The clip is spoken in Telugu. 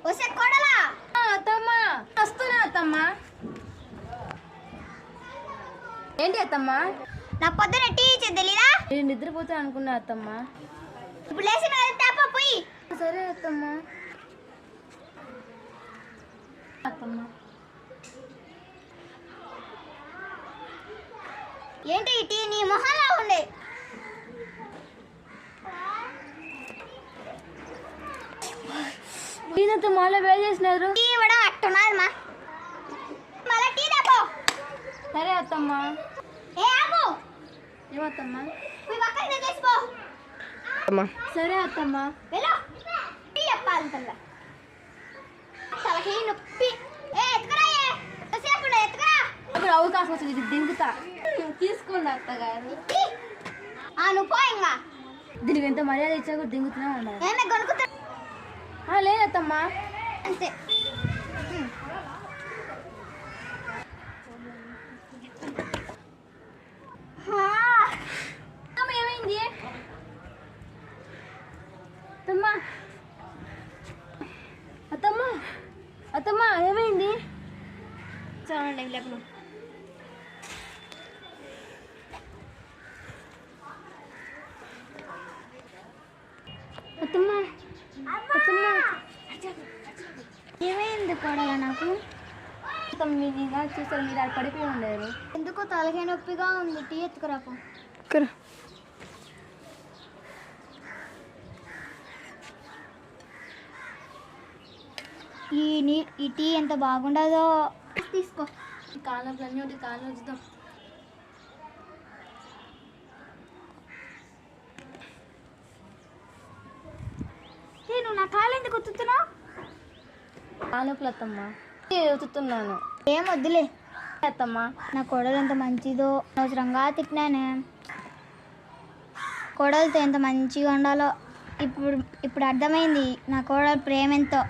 వస్తే కొడలా అత్తమ్మ వస్తున్నా అత్తమ్మ. ఏంటి అత్తమ్మ? నా పొద్దున టీ ఇచ్చేది తెలీదా? నేను నిద్రపోతా అనుకున్నా అత్తమ్మ. ఇప్పుడు లేచిన తాప పోయి. సరే అత్తమ్మ. అత్తమ్మ ఏంటి ఈ టీ నీ మొహంలో ఉండే? టీనతో మళ్ళీ వేడి చేసినారు. టీ ఇవ్వడం అట్టున్నది మా. మళ్ళీ టీ తాపో. సరే అత్తమ్మ. ఏ ఆపు. ఏమత్తమ్మ? పోయి పక్కన తీసుకో. సరే అత్తమ్మ. వెళ్ళు. టీ చెప్పాలంటల్లా. తలకి నొప్పి. ఎత్తుకురా ఎంతసేపు ఎత్తుకురా. ఇప్పుడు అవకాశం వచ్చింది, ఇది దింగుతా. తీసుకోండి అత్తగారు. నువ్వు పో ఇంకా. దీనికి ఎంత మర్యాద ఇచ్చా కూడా దింగుతూనే ఉండాలి. ఏమే గొనుకుతా? లేదత్తమ్మా, అంతే. ఏమైంది అత్తమ్మా? అత్తమ్మా అత్తమ్మా ఏమైంది? చూడండి లేకుండా అత్తమ్మా అత్తమ్మా ఏమైంది కొడగా నాకు? మీరు ఇలా చూసారు, మీరు అది పడిపోయి ఉండేరు. ఎందుకో తలకాయ నొప్పిగా ఉంది. టీ ఎత్తుకురాకు. ఈ టీ ఎంత బాగుండదో. తీసుకో. కాలం అన్నీ ఒకటి కాలం చూద్దాం. నువ్వు నా కాలు ఎందుకు ఒత్తుతున్నావు? కాలుపులు అత్తమ్మా, ఒత్తుతున్నాను. ఏం వద్దులే అత్తమ్మా. నా కోడలు ఎంత మంచిదో. అవసరంగా తిట్టినానే. కోడలతో ఎంత మంచిగా ఉండాలో ఇప్పుడు అర్థమైంది నా కోడలు ప్రేమ ఎంతో.